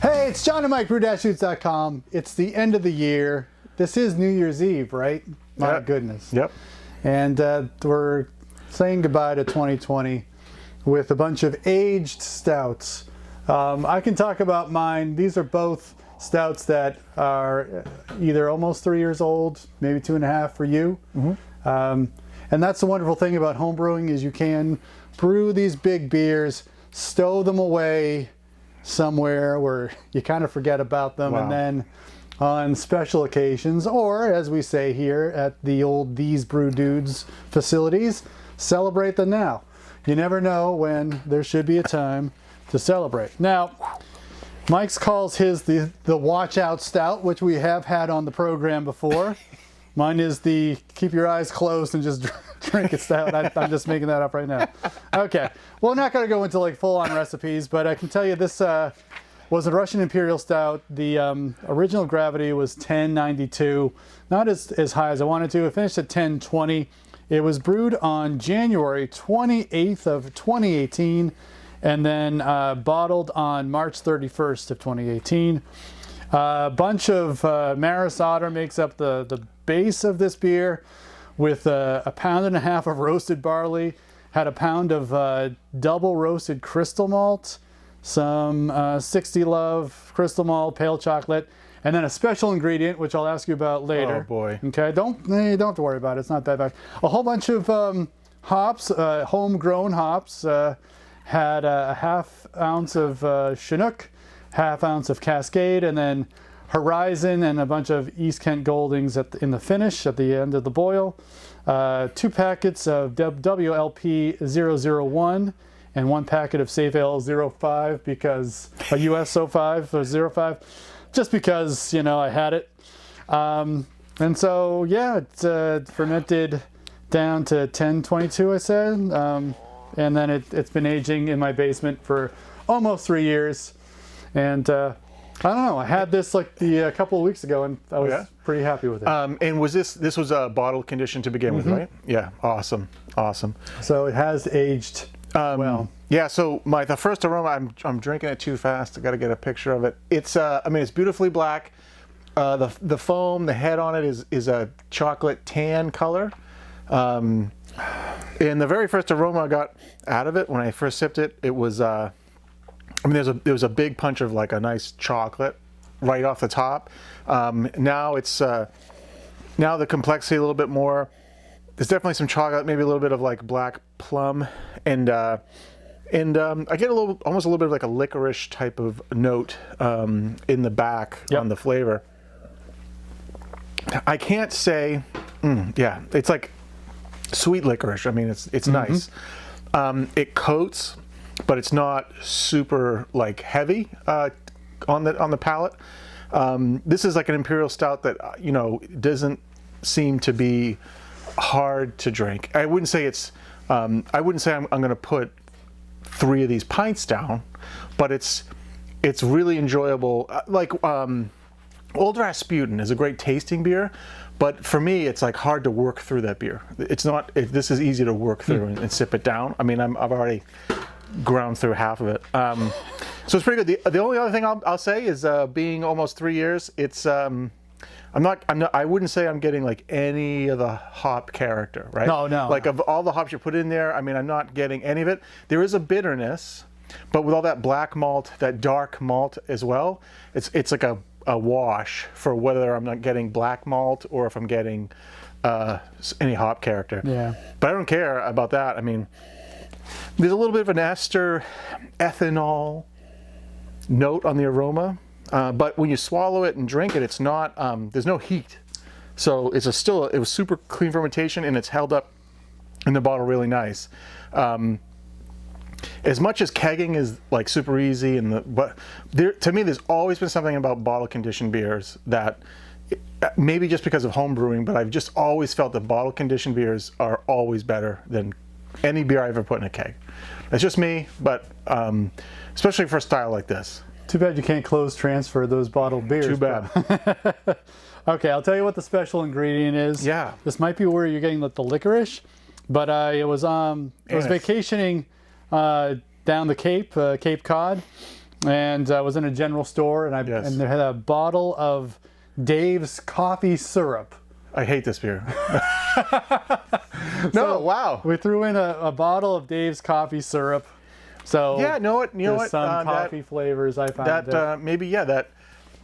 Hey, it's John and Mike, brew-shoots.com. It's the end of the year. This is New Year's Eve, right? My goodness. Yep. And we're saying goodbye to 2020 with a bunch of aged stouts. I can talk about mine. These are both stouts that are either almost 3 years old, maybe 2.5 for you. Mm-hmm. And that's the wonderful thing about homebrewing is you can brew these big beers, stow them away somewhere where you kind of forget about them, and then on special occasions, or as we say here at the old These Brew Dudes facilities, celebrate them now. You never know when there should be a time to celebrate. Now, Mike's calls his the Watch Out Stout, which we have had on the program before. Mine is the keep your eyes closed and just drink it stout. I'm just making that up right now. Okay, well, we're not going to go into like full-on recipes, but I can tell you this was a Russian Imperial Stout. The original gravity was 1092, not as high as I wanted to. It finished at 1020. It was brewed on January 28th of 2018, and then bottled on March 31st of 2018. A bunch of Maris Otter makes up the base of this beer, with 1.5 pounds of roasted barley, had 1 pound of double roasted crystal malt, some 60 Love crystal malt, pale chocolate, and then a special ingredient, which I'll ask you about later. Oh boy. Okay, don't have to worry about it. It's not that bad. A whole bunch of hops, homegrown hops. Had a 1/2 ounce of Chinook, 1/2 ounce of Cascade, and then Horizon and a bunch of East Kent Goldings in the finish at the end of the boil. 2 packets of WLP 001 and 1 packet of Safe Ale 05 because a US 05 or 05, just because, you know, I had it. And so, yeah, it's fermented down to 1022, I said. And then it's been aging in my basement for almost 3 years. And I don't know, I had this like a couple of weeks ago, and I was pretty happy with it. And was this was a bottle condition to begin with, right? Yeah, awesome. So it has aged well. Yeah, so the first aroma, I'm drinking it too fast. I got to get a picture of it. It's I mean, it's beautifully black. The foam, the head on it is a chocolate tan color. And the very first aroma I got out of it when I first sipped it, it was I mean, there was a big punch of like a nice chocolate right off the top. Now it's now the complexity a little bit more. There's definitely some chocolate, maybe a little bit of like black plum, and I get almost a little bit of like a licorice type of note in the back on the flavor. I can't say, yeah, it's like sweet licorice. I mean, it's nice. It coats, but it's not super like heavy on the palate. This is like an Imperial Stout that doesn't seem to be hard to drink. I wouldn't say it's. I wouldn't say I'm going to put 3 of these pints down, but it's really enjoyable. Like Old Rasputin is a great tasting beer, but for me it's like hard to work through that beer. It's not. This is easy to work through and sip it down. I mean, I've already ground through half of it, so it's pretty good. The only other thing I'll say is being almost 3 years, it's I wouldn't say I'm getting like any of the hop character, right? No. Like of all the hops you put in there, I mean, I'm not getting any of it. There is a bitterness, but with all that black malt, that dark malt as well, it's like a wash for whether I'm not getting black malt or if I'm getting any hop character. Yeah. But I don't care about that. I mean, there's a little bit of an ester ethanol note on the aroma, but when you swallow it and drink it, it's not. There's no heat, so it was super clean fermentation, and it's held up in the bottle really nice. As much as kegging is like super easy, to me, there's always been something about bottle conditioned beers that. Maybe just because of home brewing, but I've just always felt that bottle conditioned beers are always better than any beer I ever put in a keg. That's just me, but especially for a style like this. Too bad you can't close transfer those bottled beers. Too bad. Okay, I'll tell you what the special ingredient is. Yeah. This might be where you're getting the licorice, but I was vacationing down the Cape Cod, and I was in a general store, and and they had a bottle of Dave's coffee syrup. I hate this beer. So wow. We threw in a bottle of Dave's coffee syrup. So yeah, know what? You know what? Some coffee flavors I found. That maybe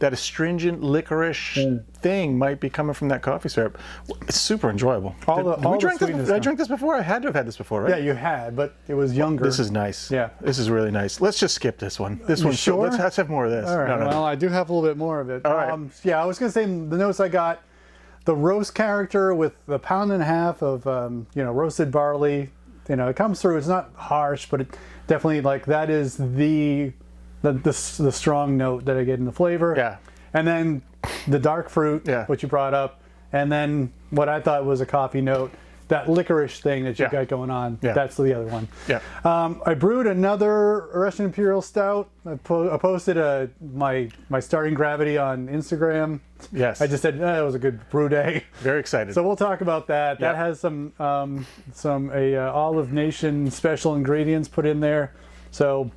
that astringent licorice thing might be coming from that coffee syrup. It's super enjoyable. Did I drink this before? I had to have had this before, right? Yeah, you had, but it was younger. This is nice. Yeah. This is really nice. Let's just skip this one. This one. Sure? Let's have more of this. All right. No. Well, I do have a little bit more of it. All right. Yeah, I was going to say the notes I got, the roast character with the 1.5 pounds of roasted barley. It comes through. It's not harsh, but it definitely that is the strong note that I get in the flavor. Yeah. And then the dark fruit, which you brought up, and then what I thought was a coffee note, that licorice thing that you got going on. Yeah. That's the other one. Yeah. I brewed another Russian Imperial Stout. I posted my starting gravity on Instagram. Yes. I just said it was a good brew day. Very excited. So we'll talk about that. Yeah. That has some Olive Nation special ingredients put in there. So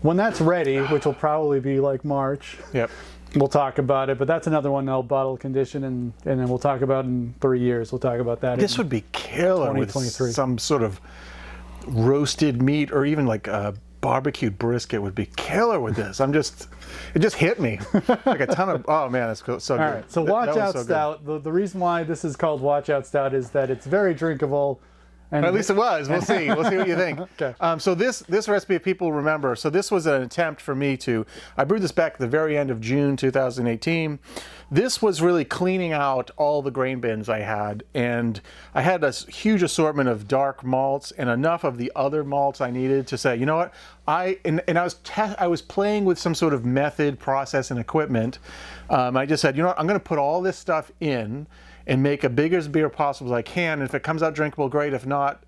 when that's ready, which will probably be like March. Yep. We'll talk about it, but that's another one that'll bottle condition, and then we'll talk about in 3 years. We'll talk about that. This would be killer with 2023. some sort of roasted meat, or even like a barbecued brisket would be killer with this. It just hit me like a ton of. Oh man, that's cool. So good. All right, so Watch Out Stout. The reason why this is called Watch Out Stout is that it's very drinkable. And at least it was. We'll see. We'll see what you think. Okay. So this recipe, people remember. So this was an attempt for me I brewed this back at the very end of June 2018. This was really cleaning out all the grain bins I had, and I had a huge assortment of dark malts and enough of the other malts I needed to say, you know what, I was playing with some sort of method, process, and equipment. I just said, you know what, I'm going to put all this stuff in and make a big as beer possible as I can. And if it comes out drinkable, great. If not,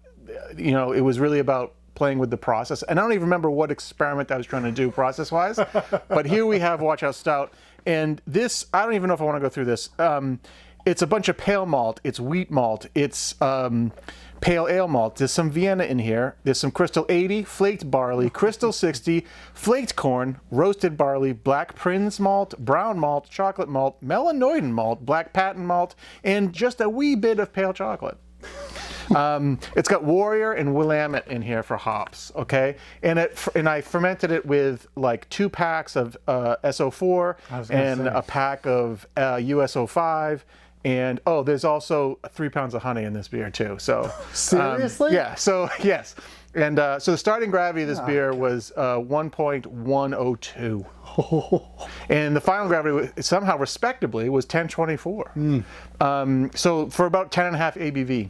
it was really about playing with the process. And I don't even remember what experiment I was trying to do process-wise. But here we have Watch Out Stout. And this, I don't even know if I want to go through this. It's a bunch of pale malt. It's wheat malt. It's pale ale malt. There's some Vienna in here. There's some Crystal 80, flaked barley, Crystal 60, flaked corn, roasted barley, black Prince malt, brown malt, chocolate malt, melanoidin malt, black patent malt, and just a wee bit of pale chocolate. It's got Warrior and Willamette in here for hops, okay? And I fermented it with like 2 packs of SO4 and a pack of USO5. And there's also 3 pounds of honey in this beer too. So seriously? Yeah. So yes. And so the starting gravity of this beer was 1.102. And the final gravity somehow respectably was 1024. So for about 10.5 ABV.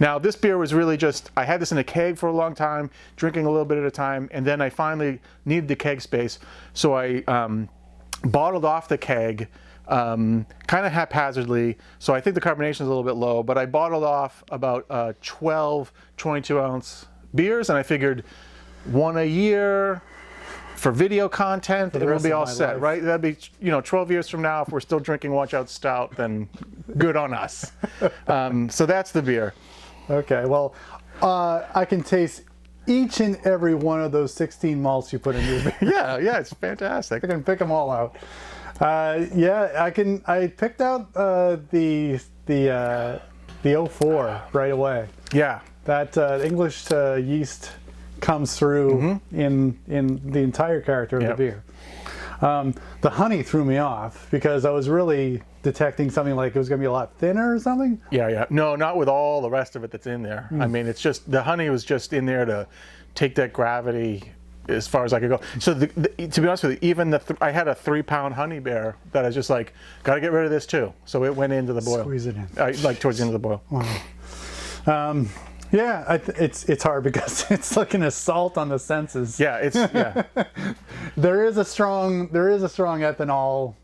Now this beer was really just, I had this in a keg for a long time, drinking a little bit at a time, and then I finally needed the keg space. So I bottled off the keg kind of haphazardly. So I think the carbonation is a little bit low, but I bottled off about 12 22-ounce beers, and I figured one a year for video content, and we'll be all set, right? That'd be, 12 years from now, if we're still drinking Watch Out Stout, then good on us. So that's the beer. Okay, well, I can taste each and every one of those 16 malts you put in your beer. Yeah, it's fantastic. I can pick them all out. I picked out the 04 right away. Yeah. That English yeast comes through in the entire character of the beer. The honey threw me off because I was really detecting something like it was going to be a lot thinner or something. Yeah. No, not with all the rest of it that's in there. I mean, it's just, the honey was just in there to take that gravity as far as I could go. So to be honest with you, even I had a 3-pound honey bear that I was just like, got to get rid of this too. So it went into the boil. Squeeze it in. Like towards the end of the boil. Wow. Yeah, it's hard because it's like an assault on the senses. Yeah, There is a strong ethanol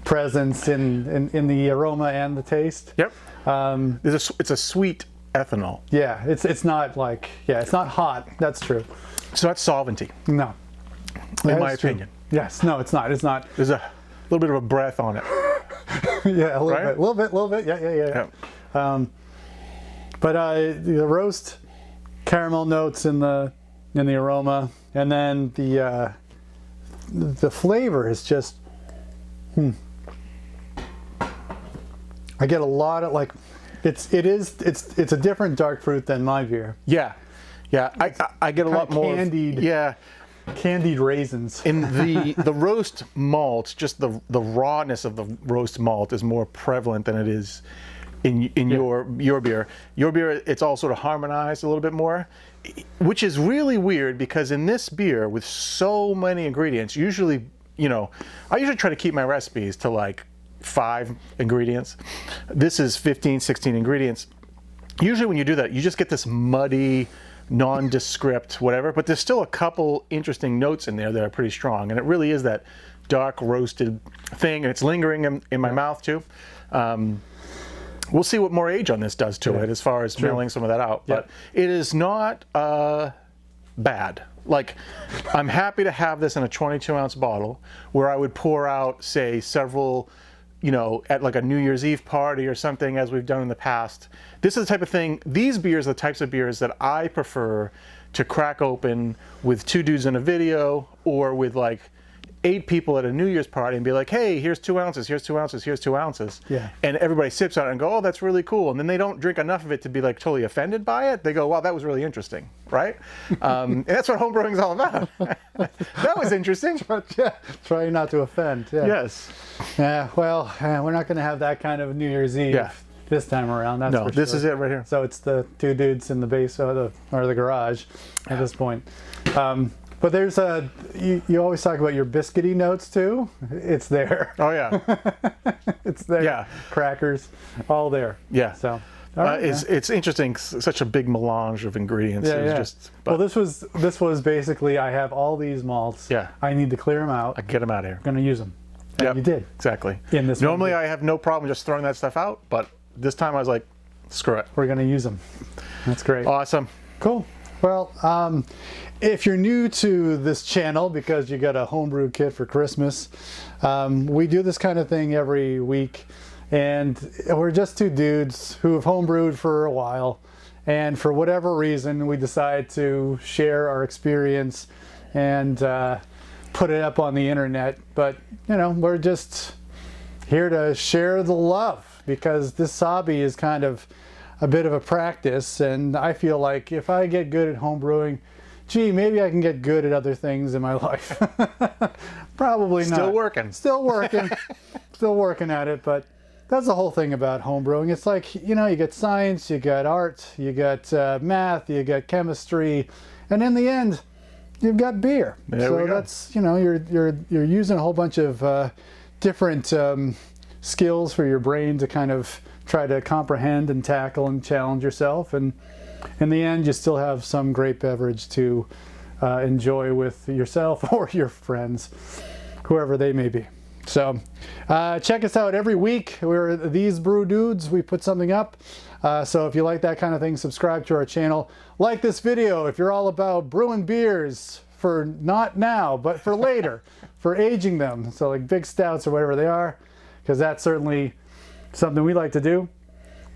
presence in the aroma and the taste. Yep. It's a sweet ethanol. Yeah, it's not it's not hot. That's true. So that's solventy. No. In my opinion. Yes. No, it's not. It's not. There's a little bit of a breath on it. Yeah, a little bit. Yeah. But the roast caramel notes in the aroma, and then the flavor is just. I get a lot of like, it's a different dark fruit than my beer. Yeah, yeah. I get a lot more candied. Yeah. Candied raisins. In the roast malt, just the rawness of the roast malt is more prevalent than it is in your beer. Your beer, it's all sort of harmonized a little bit more, which is really weird because in this beer with so many ingredients, usually, I usually try to keep my recipes to like 5 ingredients. This is 15, 16 ingredients. Usually when you do that, you just get this muddy, nondescript, whatever, but there's still a couple interesting notes in there that are pretty strong, and it really is that dark roasted thing, and it's lingering in my mouth too. We'll see what more age on this does to it as far as smelling some of that out, but it is not bad. Like, I'm happy to have this in a 22-ounce bottle where I would pour out, say, several, at like a New Year's Eve party or something, as we've done in the past. This is the type of thing, these beers are the types of beers that I prefer to crack open with 2 dudes in a video, or with like 8 people at a New Year's party and be like, hey, here's 2 ounces, here's 2 ounces, here's 2 ounces. Yeah. And everybody sips on it and go, oh, that's really cool. And then they don't drink enough of it to be like totally offended by it. They go, wow, that was really interesting, right? And that's what homebrewing is all about. That was interesting. Yeah, try not to offend. Yeah. Yes. Yeah, well, we're not going to have that kind of New Year's Eve this time around. That's for this sure. is it right here. So it's the 2 dudes in the base or the garage at this point. But there's you always talk about your biscuity notes too. It's there. Oh yeah. It's there. Yeah. Crackers, all there. Yeah. So it's interesting. Such a big melange of ingredients. Yeah, well, this was basically, I have all these malts. Yeah. I need to clear them out. I get them out of here. I'm going to use them. And you did. Exactly. In this Normally I have no problem just throwing that stuff out, but this time I was like, screw it. We're going to use them. That's great. Awesome. Cool. Well, if you're new to this channel because you got a homebrew kit for Christmas, we do this kind of thing every week, and we're just 2 dudes who have homebrewed for a while, and for whatever reason we decide to share our experience and put it up on the internet. But we're just here to share the love, because this hobby is kind of a bit of a practice, and I feel like if I get good at homebrewing, gee, maybe I can get good at other things in my life. Probably not. Still working. Still working. Still working at it, but that's the whole thing about homebrewing. It's like, you get science, you got art, you got math, you got chemistry, and in the end, you've got beer. There we go. That's, you're using a whole bunch of different skills for your brain to kind of try to comprehend and tackle and challenge yourself, and in the end you still have some great beverage to enjoy with yourself or your friends, whoever they may be. So check us out every week. We're These Brew Dudes. We put something up, so if you like that kind of thing, subscribe to our channel, like this video if you're all about brewing beers for not now but for later, for aging them, so like big stouts or whatever they are, because that's certainly something we like to do.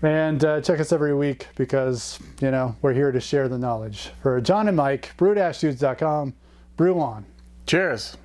And check us every week, because we're here to share the knowledge. For John and Mike, brew-dudes.com, brew on. Cheers.